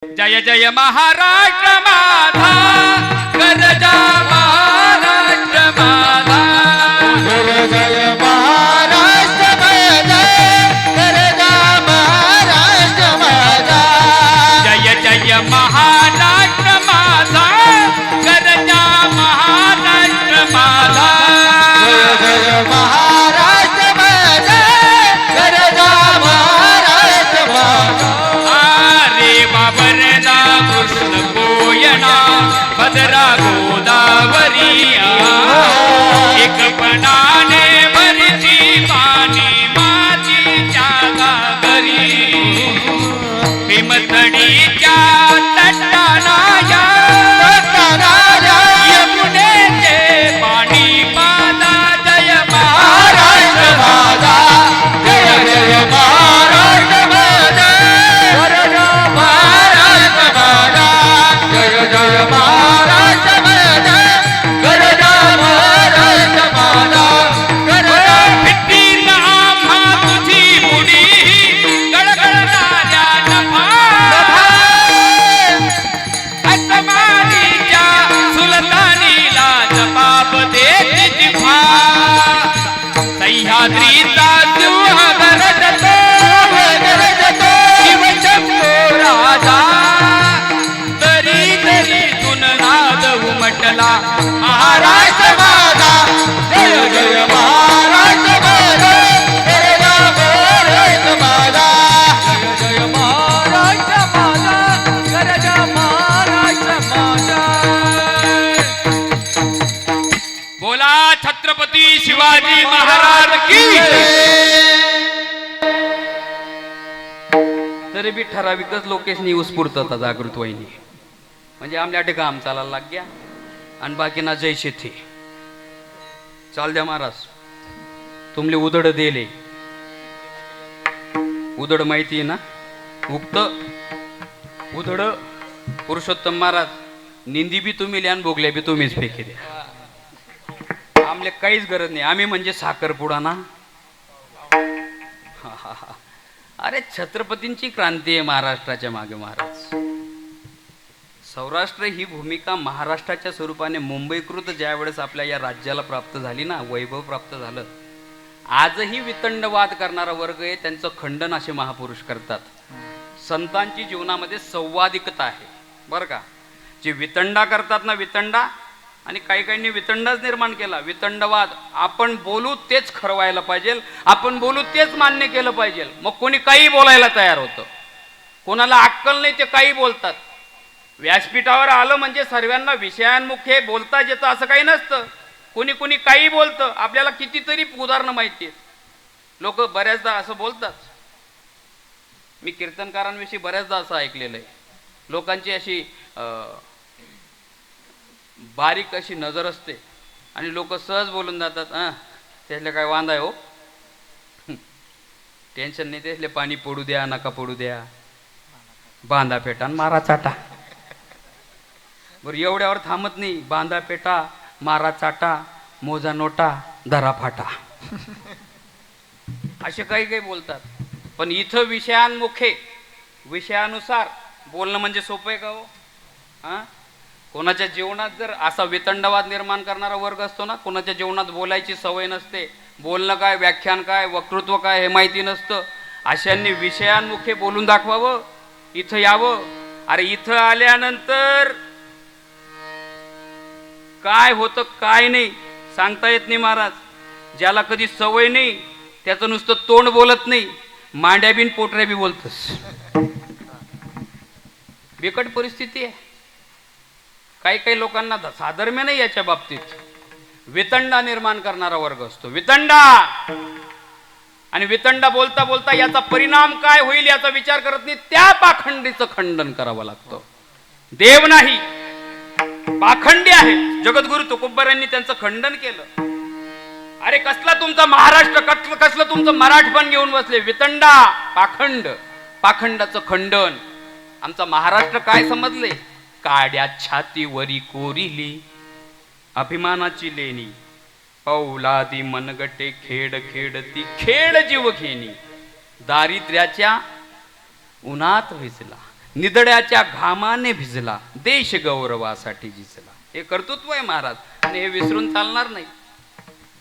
जय जय महाराष्ट्र माझा गरजा महाराष्ट्र माझा जय जय महाराष्ट्र माझा गरजा महाराष्ट्र माझा जय जय महाराष्ट्र माझा गरजा महाराष्ट्र माझा जय जय महाराष्ट्र माझा गरजा महाराष्ट्र माझा अरे बाबरना कृष्ण कोयना भद्रा गोदावरी एकपणाने भरती पाणी माझी जागा घरी भीमथडीच्या तटानाया यमुनेचे पाणी माझा जय महाराष्ट्र महाराष्ट्र माझा जय जय महाराष्ट्र माझा गरजा महाराष्ट्र माझा जय जय महाराष्ट्र माझा गरजा महाराष्ट्र माझा गरजा भित्तीन आम्हा तुझी मुडी गळगळणाऱ्या नभा असमानीच्या सुलतानीला जबाब देते जिव्हा सह्याद्रीचा सिंह गरजतो गरजतो शिवशंभो राजा तरी तरी तुन नाद उमटला महाराष्ट्र माझा जय जय महाराष्ट्र माझा गरजा महाराष्ट्र माझा जय जय महाराष्ट्र माझा गरजा महाराष्ट्र माझा बोला छत्रपती शिवाजी महाराज की तरी बी ठराविकच लोकेशनी उत्स्फूर्तता जागृत वहिनी म्हणजे आमल्या काम चालायला लाग गया आणि बाकीना जय शेथे चाल द्या महाराज तुमले उदड देले उदड माहिती आहे ना उक्त उदड पुरुषोत्तम महाराज निंदी बी तुम्ही ल्यान भोगल्या बी तुम्हीच फेके द्या आमले काहीच गरज नाही आम्ही म्हणजे साखरपुडा ना अरे छत्रपतींची क्रांती आहे महाराष्ट्राच्या मागे महाराज सौराष्ट्र ही भूमिका महाराष्ट्राच्या स्वरूपाने मुंबईकृत ज्या वेळेस आपल्या या राज्याला प्राप्त झाली ना वैभव प्राप्त झालं आजही वितंडवाद करणारा वर्ग आहे त्यांचं खंडन असे महापुरुष करतात संतांची जीवनामध्ये संवादिकता आहे बरं का जे वितंडा करतात ना वितंडा आणि काही काहींनी वितंडाच निर्माण केला वितंडवाद आपण बोलू तेच खरं व्हायला पाहिजे आपण बोलू तेच मान्य केलं पाहिजे मग कोणी काही बोलायला तयार होतं कोणाला अक्कल नाही ते काही बोलतात व्यासपीठावर आलं म्हणजे सर्वांना विषयांमुखे बोलता येतं असं काही नसतं कोणी कोणी काही बोलतं आपल्याला कितीतरी उदाहरणं माहिती आहेत लोक बऱ्याचदा असं बोलतात मी कीर्तनकारांविषयी बऱ्याचदा असं ऐकलेलं आहे लोकांची अशी बारीक अशी नजर असते आणि लोक सहज बोलून जातात त्यातले काय वांदा आहे हो टेन्शन नाही त्यातले पाणी पडू द्या नका पडू द्या बांधा पेटा आणि मारा चाटा बरं एवढ्यावर थांबत नाही बांधा पेटा मारा चाटा मोजा नोटा धरा फाटा असे काही काही बोलतात पण इथं विषयांमुखे विषयानुसार बोलणं म्हणजे सोपं आहे का हो कोणाच्या जीवनात जर असा वितंडवाद निर्माण करणारा वर्ग असतो ना कोणाच्या जीवनात बोलायची सवय नसते बोलणं काय व्याख्यान काय वक्तृत्व काय हे माहिती नसतं अशांनी विषयांमुखे बोलून दाखवावं इथं यावं अरे इथं आल्यानंतर काय होतं काय नाही सांगता येत नाही महाराज ज्याला कधी सवय नाही त्याचं नुसतं तोंड बोलत नाही मांड्या बिन पोटऱ्या बी बोलतस बिकट परिस्थिती आहे काही काही लोकांना साधर्म्य नाही याच्या बाबतीत वितंडा निर्माण करणारा वर्ग असतो वितंडा आणि वितंडा बोलता बोलता याचा परिणाम काय होईल याचा विचार करत नाही त्या पाखंडीचं खंडन करावं लागतं देव नाही पाखंडी आहे जगद्गुरु तुकोबरायांनी त्यांचं खंडन केलं अरे कसला तुमचा महाराष्ट्र कसलं तुमचं मराठपण घेऊन बसले वितंडा पाखंड पाखंडाचं खंडन आमचा महाराष्ट्र काय समजले काड्या छातीवरी कोरिली अभिमानाची लेणी पौलादी मनगटे खेड खेडती खेड जीव घेणी दारिद्र्याच्या उन्हात विजला निधड्याच्या घामाने भिजला, देश गौरवासाठी झिजला. हे कर्तृत्व आहे महाराज, आणि हे विसरून चालणार नाही.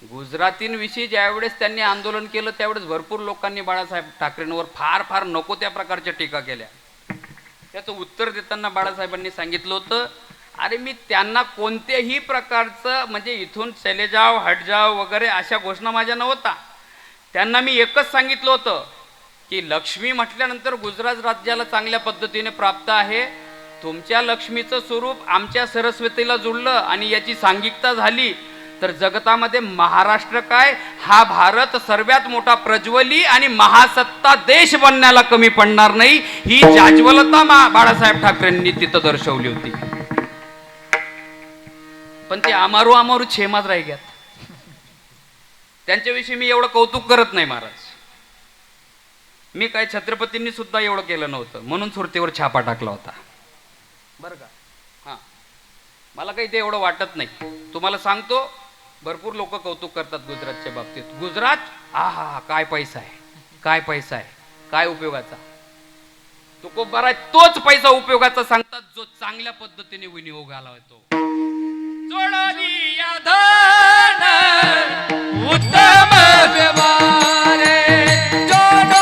गुजरातींविषयी ज्यावेळेस त्यांनी आंदोलन केलं त्यावेळेस भरपूर लोकांनी बाळासाहेब ठाकरेंवर फार फार नको त्या प्रकारच्या टीका केल्या. त्याचं उत्तर देताना बाळासाहेबांनी सांगितलं होतं, अरे मी त्यांना कोणत्याही प्रकारचं म्हणजे इथून चले जाव हट जाव वगैरे अशा घोषणा माझ्या नव्हता. त्यांना मी एकच सांगितलं होतं की लक्ष्मी म्हटल्यानंतर गुजरात राज्याला चांगल्या पद्धतीने प्राप्त आहे. तुमच्या लक्ष्मीचं स्वरूप आमच्या सरस्वतीला जुळलं आणि याची सांघिकता झाली तर जगतामध्ये महाराष्ट्र काय, हा भारत सर्वात मोठा प्रज्वली आणि महासत्ता देश बनण्याला कमी पडणार नाही. ही जाज्वलता बाळासाहेब ठाकरेंनी तिथं दर्शवली होती. पण ते आमारू छेमाच राहिल्यात. त्यांच्याविषयी मी एवढं कौतुक करत नाही महाराज. मी काय छत्रपतींनी सुद्धा एवढं केलं नव्हतं म्हणून सुरतेवर छापा टाकला होता बरं का. हां, मला काही ते एवढं वाटत नाही. तुम्हाला सांगतो, भरपूर लोक कौतुक करतात गुजरातच्या बाबतीत. गुजरात आहा काय पैसा आहे, काय पैसा आहे, काय उपयोगाचा. तो बरा तोच पैसा उपयोगाचा सांगतात जो चांगल्या पद्धतीने विनियोगाला येतो. उत्तम व्यवहारे उत्तम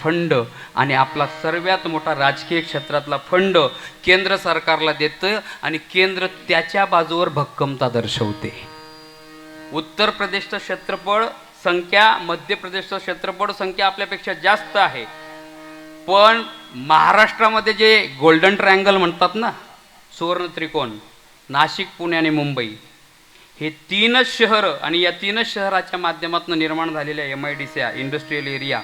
फंड आणि आपला सर्वात मोठा राजकीय क्षेत्रातला फंड केंद्र सरकारला देतं आणि केंद्र त्याच्या बाजूवर भक्कमता दर्शवते. उत्तर प्रदेशचं क्षेत्रफळ संख्या, मध्य प्रदेशचं क्षेत्रफळ संख्या आपल्यापेक्षा जास्त आहे. पण महाराष्ट्रामध्ये जे गोल्डन ट्रायंगल म्हणतात ना, सुवर्ण त्रिकोण, नाशिक, पुणे आणि मुंबई, हे तीनच शहरं आणि या तीनच शहराच्या माध्यमातून निर्माण झालेल्या MIDC इंडस्ट्रियल एरिया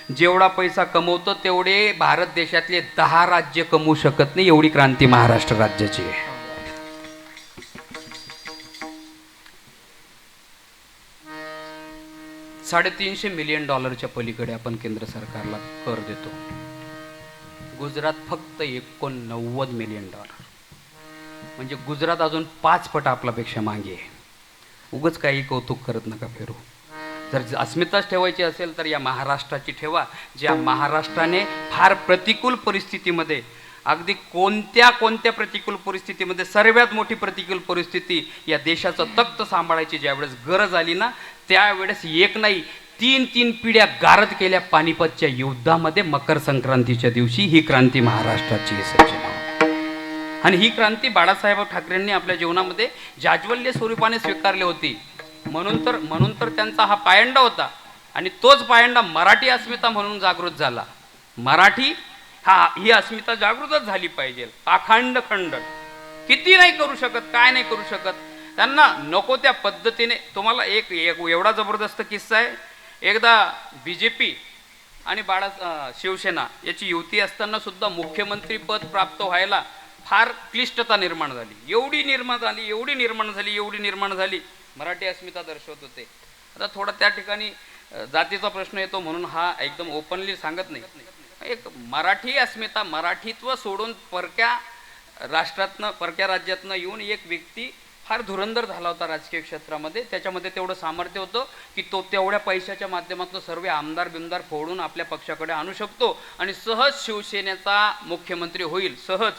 जेवढा पैसा कमवतो तेवढे भारत देशातले 10 राज्य कमवू शकत नाही, एवढी क्रांती महाराष्ट्र राज्याची आहे. $350 मिलियन पलीकडे आपण केंद्र सरकारला कर देतो. गुजरात फक्त $89 मिलियन, म्हणजे गुजरात अजून 5 पट आपल्यापेक्षा मागे आहे. उगाच काही कौतुक करत नका फिरू. जर अस्मिताच ठेवायची असेल तर या महाराष्ट्राची ठेवा, ज्या महाराष्ट्राने फार प्रतिकूल परिस्थितीमध्ये, अगदी कोणत्या प्रतिकूल परिस्थितीमध्ये, सर्वात मोठी प्रतिकूल परिस्थिती या देशाचं तख्त सांभाळायची ज्यावेळेस गरज आली ना, त्यावेळेस एक नाही 3 पिढ्या गारद केल्या पानिपतच्या युद्धामध्ये. मकर संक्रांतीच्या दिवशी ही क्रांती महाराष्ट्राची आहे. आणि ही क्रांती बाळासाहेब ठाकरेंनी आपल्या जीवनामध्ये जाज्वल्य स्वरूपाने स्वीकारली होती. म्हणून तर त्यांचा हा पायंडा होता आणि तोच पायंडा मराठी अस्मिता म्हणून जागृत झाला. मराठी ही अस्मिता जागृतच झाली पाहिजे. पाखंड खंड किती नाही करू शकत, काय नाही करू शकत, त्यांना नको त्या पद्धतीने. तुम्हाला एक एवढा जबरदस्त किस्सा आहे. एकदा BJP आणि शिवसेना याची युती असताना सुद्धा मुख्यमंत्री पद प्राप्त व्हायला फार क्लिष्टता निर्माण झाली. एवढी निर्माण झाली. मराठी अस्मिता दर्शवत होते. आता थोडा त्या ठिकाणी जातीचा प्रश्न येतो म्हणून हा एकदम ओपनली सांगत नाही. एक मराठी अस्मिता, मराठीत्व सोडून परक्या राष्ट्रातनं, परक्या राज्यातनं येऊन एक व्यक्ती फार धुरंधर झाला होता राजकीय क्षेत्रामध्ये. त्याच्यामध्ये तेवढं सामर्थ्य होतं की तो तेवढ्या पैशाच्या माध्यमातून सर्व आमदार बिमदार फोडून आपल्या पक्षाकडे आणू शकतो आणि सहज शिवसेनेचा मुख्यमंत्री होईल. सहज,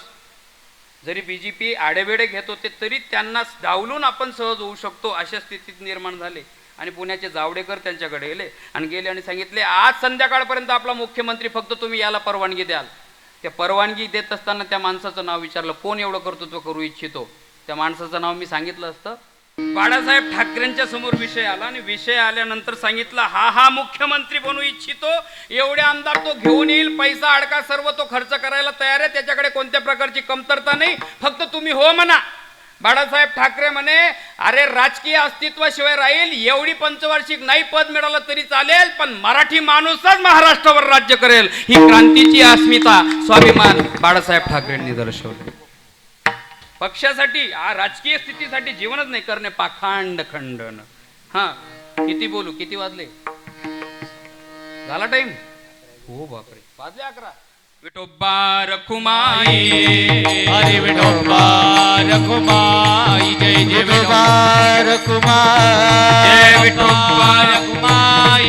जरी BJP आडेवेडे घेत होते तरी त्यांना डावलून आपण सहज होऊ शकतो अशा स्थितीत निर्माण झाले. आणि पुण्याचे जावडेकर त्यांच्याकडे गेले आणि सांगितले, आज संध्याकाळपर्यंत आपला मुख्यमंत्री, फक्त तुम्ही याला परवानगी द्याल. त्या परवानगी देत असताना त्या माणसाचं नाव विचारलं, कोण एवढं कर्तृत्व करू इच्छितो. त्या माणसाचं नाव मी सांगितलं असतं. बाळासाहेब ठाकरेंच्या समोर विषय आला आणि विषय आल्यानंतर सांगितलं, हा मुख्यमंत्री बनू इच्छितो, एवढे आमदार तो घेऊन येईल, पैसा अडका सर्व तो खर्च करायला तयार आहे, त्याच्याकडे कोणत्या प्रकारची कमतरता नाही, फक्त तुम्ही हो म्हणा. बाळासाहेब ठाकरे म्हणे, अरे राजकीय अस्तित्वाशिवाय राहील, एवढी पंचवार्षिक नाही पद मिळालं तरी चालेल, पण मराठी माणूसच महाराष्ट्रावर राज्य करेल. ही क्रांतीची अस्मिता, स्वाभिमान बाळासाहेब ठाकरेंनी दर्शवले. पक्षासाठी, राजकीय स्थितीसाठी जीवनच नाही करणे पाखांड खंडन. हा, किती बोलू, किती वाजले, झाला टाइम? हो बापरे, वाजले 11. विठोबा रखुमाई, हरी विठोबा रखुमाई, जय जय विठोबा रखुमाई, जय विठोबा रखुमाई,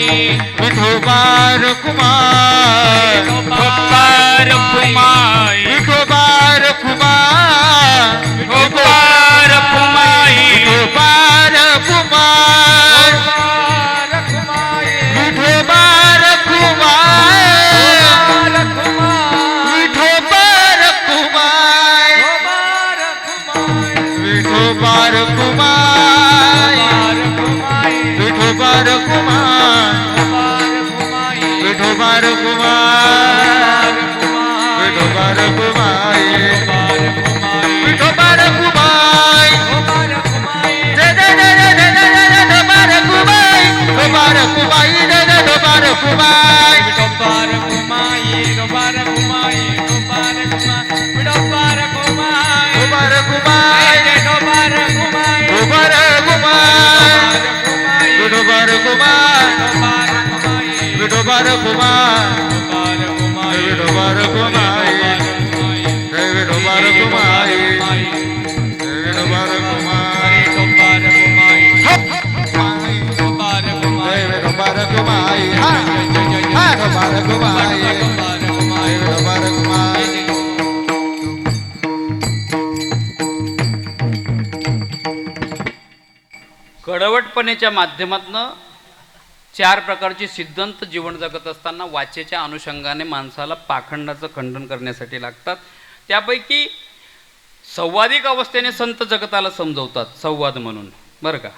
विठोबा रखुमाई, विठोबा रखुमाई, विठोबा रखुमाई, विठोबा रखुमाई, विठोबा रखुमाई, विठोबा रखुमाई, विठोबा रखुमाई, विठोबा रखुमाई, विठोबा रखुमाई, विठोबा रखुमाई, विठोबा रखुमाई, विठोबा रखुमाई, जय जय जय जय जय जय जय विठोबा रखुमाई, विठोबा रखुमाई, जय जय विठोबा रखुमाई, विठोबा रखुमाई, विठोबा रखुमाई, विठोबा रखुमाई, विठोबा रखुमाई, विठोबा रखुमाई, विठोबा रखुमाई, विठोबा रखुमाई, विठोबा रखुमाई, विठोबा रखुमाई, विठोबा रखुमाई, जय विठोबा रखुमाई, जय विठोबा रखुमाई, जय विठोबा रखुमाई, हा विठोबा रखुमाई, जय विठोबा रखुमाई. कडवटपणेच्या माध्यमातून 4 प्रकारचे सिद्धांत जीवन जगत असताना वाचेच्या अनुषंगाने माणसाला पाखंडाचं खंडन करण्यासाठी लागतात. त्यापैकी संवादिक अवस्थेने संत जगताला समजवतात, संवाद म्हणून, बरं का.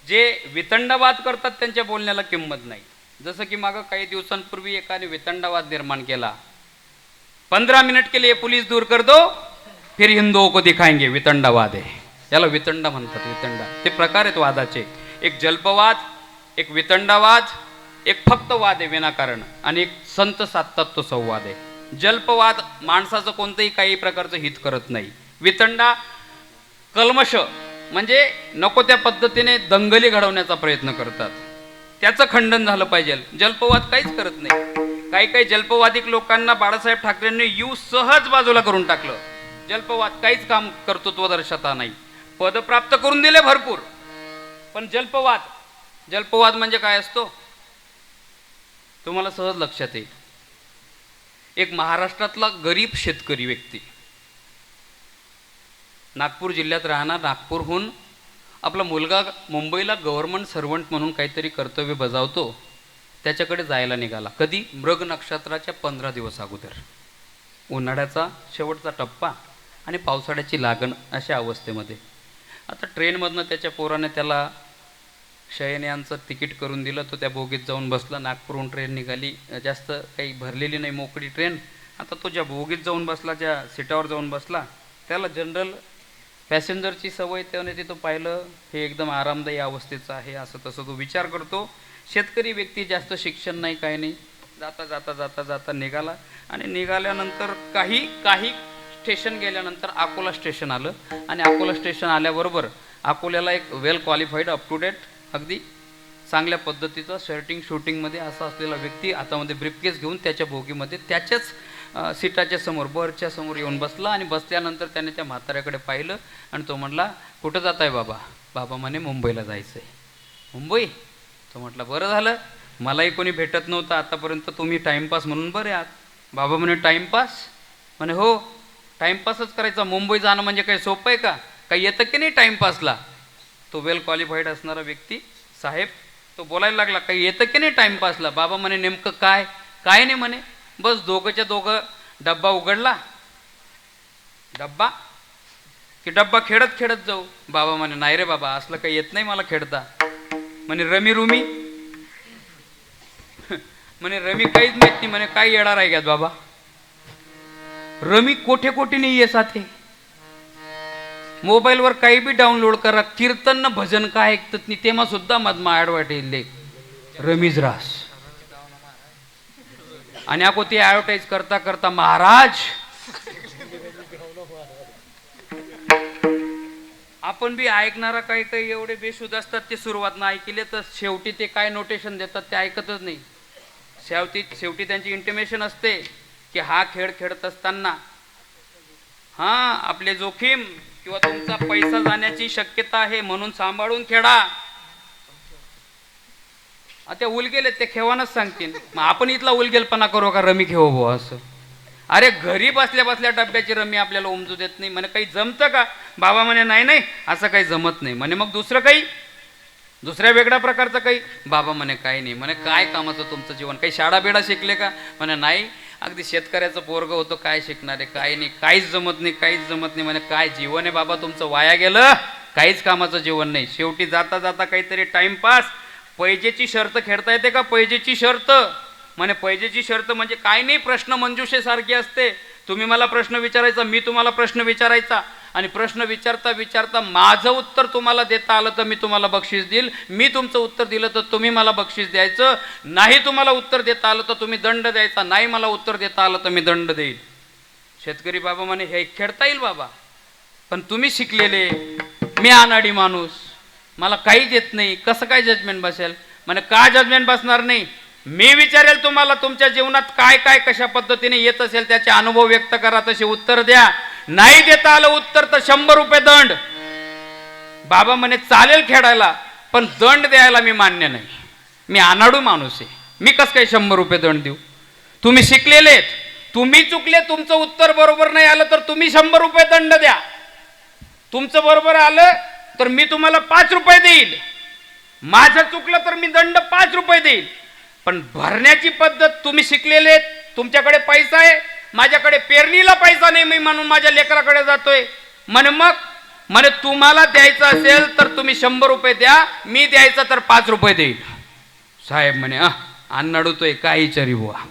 जे वितंडवाद करतात त्यांच्या बोलण्याला किंमत नाही. जसं की मागं काही दिवसांपूर्वी एकाने वितंडवाद निर्माण केला. 15 मिनिट के लिए पुलिस दूर कर दो, फिर हिंदुओं को दिखाएंगे, वितंडवाद आहे. याला वितंड म्हणतात. वितंडा ते प्रकार आहेत वादाचे. एक जल्पवाद, एक वितंडवाद, एक फक्त वाद आहे विनाकारण, आणि एक संत साधतात तो संवाद आहे. जल्पवाद माणसाचं कोणतंही काही प्रकारचं हित करत नाही. वितंडा कल्मश, म्हणजे नको त्या पद्धतीने दंगली घडवण्याचा प्रयत्न करतात. त्याचं खंडन झालं पाहिजे. जल्पवाद काहीच करत नाही. काही जल्पवादिक लोकांना बाळासाहेब ठाकरेंनी सहज बाजूला करून टाकलं. जल्पवाद काहीच काम कर्तृत्व दर्शवता नाही. पद प्राप्त करून दिले भरपूर, पण जल्पवाद म्हणजे काय असतो तुम्हाला सहज लक्षात येईल. एक महाराष्ट्रातला गरीब शेतकरी व्यक्ती, नागपूर जिल्ह्यात राहणार, नागपूरहून आपला मुलगा मुंबईला गव्हर्नमेंट सर्वंट म्हणून काहीतरी कर्तव्य बजावतो, त्याच्याकडे जायला निघाला. कधी? मृग नक्षत्राच्या 15 दिवस अगोदर. उन्हाळ्याचा शेवटचा टप्पा आणि पावसाळ्याची लागण अशा अवस्थेमध्ये. आता ट्रेनमधनं त्याच्या पोराने त्याला शयनयानचं तिकीट करून दिलं. तो त्या बोगीत जाऊन बसला. नागपूरहून ट्रेन निघाली, जास्त काही भरलेली नाही, मोकळी ट्रेन. आता तो ज्या बोगीत जाऊन बसला, ज्या सीटावर जाऊन बसला, त्याला जनरल पॅसेंजरची सवय, त्याने तिथं पाहिलं हे एकदम आरामदायी अवस्थेचं आहे, असं तसं तो विचार करतो. शेतकरी व्यक्ती, जास्त शिक्षण नाही, काही नाही. जाता जाता जाता जाता निघाला, आणि निघाल्यानंतर काही स्टेशन गेल्यानंतर अकोला स्टेशन आलं. आणि अकोला स्टेशन आल्याबरोबर अकोल्याला एक वेल क्वालिफाईड, अप टू डेट, अगदी चांगल्या पद्धतीचा शूटिंगमध्ये असा असलेला व्यक्ती हातामध्ये ब्रीफकेस घेऊन त्याच्या बोगीमध्ये त्याच्याच सीटाच्या समोर, बरच्या समोर येऊन बसला. आणि बसल्यानंतर त्याने त्या म्हाताऱ्याकडे पाहिलं आणि तो म्हटला, कुठं जात आहे बाबा? बाबा म्हणे, मुंबईला जायचं आहे. मुंबई? तो म्हटला, बरं झालं, मलाही कोणी भेटत नव्हतं आतापर्यंत, तुम्ही टाईमपास म्हणून बरे आहात. बाबा म्हणे, टाईमपास? म्हणे, हो, टाईमपासच करायचा. मुंबई जाणं म्हणजे काही सोपं आहे का? काही येतं की नाही टाईमपासला? तो वेल क्वालिफाईड असणारा व्यक्ती, साहेब, तो बोलायला लागला, काही येतं की नाही टाईमपासला? बाबा म्हणे, नेमकं काय? काय नाही म्हणे. बस दोघंच्या दोघं डब्बा उघडला, डब्बा की डब्बा खेळत खेळत जाऊ. बाबा म्हणे नाही रे बाबा, असलं काही येत नाही मला खेळता. म्हणे रमी रुमी म्हणे रमी काहीच माहित नाही. म्हणे काय येणार आहे घ्यात बाबा, रमी कोठे कोठे नाही आहे साथे. मोबाईलवर काही बी डाउनलोड करा, कीर्तन न भजन काय ऐकत नाही तेव्हा सुद्धा मधमा ॲडव्हर्टाईज रमीज रास. आणि ako ते ॲडव्हर्टाईज करता करता महाराज आपण बी ऐकणारा काही काही एवढे बेशुद्ध असतात, ते सुरुवात नाही ऐकले तर शेवटी ते काय नोटेशन देतात ते ऐकतच नाही. शेवटी त्यांची इंटिमेशन असते की हा खेळ खेळत असताना हा आपले जोखीम किंवा तुमचा पैसा जाण्याची शक्यता आहे म्हणून सांभाळून खेळा. आता उलगेले ते खेवानच सांगतील, मग आपण इथला उलगेलपणा करू का रमी खेळू बुवा असं. अरे घरी बसल्या बसल्या डब्याची रमी आपल्याला उमजू देत नाही. म्हणे काही जमतं का बाबा. म्हणे नाही नाही असं काही जमत नाही. म्हणे मग दुसरं काही, दुसऱ्या वेगळ्या प्रकारचं काही. बाबा म्हणे काही नाही. म्हणे काय कामाचं तुमचं जीवन, काही शाळा बेडा शिकले का. म्हणे नाही, अगदी शेतकऱ्याचं पोरगं होतं, काय शिकणार आहे, काय नाही, काहीच जमत नाही, काहीच जमत नाही. म्हणे काय जीवन आहे बाबा तुमचं, वाया गेलं, काहीच कामाचं जीवन नाही. शेवटी जाता जाता काहीतरी टाइमपास. पैजेची शर्त खेळता येते का, पैजेची शर्त. म्हणे पैजेची शर्त म्हणजे काय नाही, प्रश्न मंजुषेसारखी असते. तुम्ही मला प्रश्न विचारायचा, मी तुम्हाला प्रश्न विचारायचा, आणि प्रश्न विचारता विचारता माझं उत्तर तुम्हाला देता आलं तर मी तुम्हाला बक्षीस देईल, मी तुमचं उत्तर दिलं तर तुम्ही मला बक्षीस द्यायचं, नाही तुम्हाला उत्तर देता आलं तर तुम्ही दंड द्यायचा, नाही मला उत्तर देता आलं तर मी दंड देईल. शेतकरी बाबा म्हणे हे खेळता येईल बाबा, पण तुम्ही शिकलेले, मी अनाडी माणूस, मला काहीच येत नाही, कसं काय जजमेंट बसेल. म्हणे का जजमेंट बसणार नाही, मी विचारेल तुम्हाला तुमच्या जीवनात काय काय कशा पद्धतीने येत असेल त्याचे अनुभव व्यक्त करा, तसे उत्तर द्या. नाही देता आलं उत्तर तर 100 रुपये दंड. बाबा म्हणे चालेल खेळायला, पण दंड द्यायला मी मान्य नाही, मी अनाडू माणूस आहे, मी कसं काय 100 रुपये दंड देऊ. तुम्ही शिकलेलेत, तुम्ही चुकले, तुमचं उत्तर बरोबर नाही आलं तर तुम्ही 100 रुपये दंड द्या. तुमचं बरोबर आलं तर मी तुम्हाला 5 रुपये देईल, माझं चुकलं तर मी दंड 5 रुपये देईल. पण भरण्याची पद्धत, तुम्ही शिकलेले, तुमच्याकडे पैसा आहे, माझ्याकडे पेरणीला पैसा नाही, मी म्हणून माझ्या लेकराकडे जातोय. म्हणे तुम्हाला द्यायचं असेल तर तुम्ही 100 रुपये द्या, मी द्यायचं तर 5 रुपये देईल. साहेब म्हणे अण्णाडूतोय काही चरी बुवा.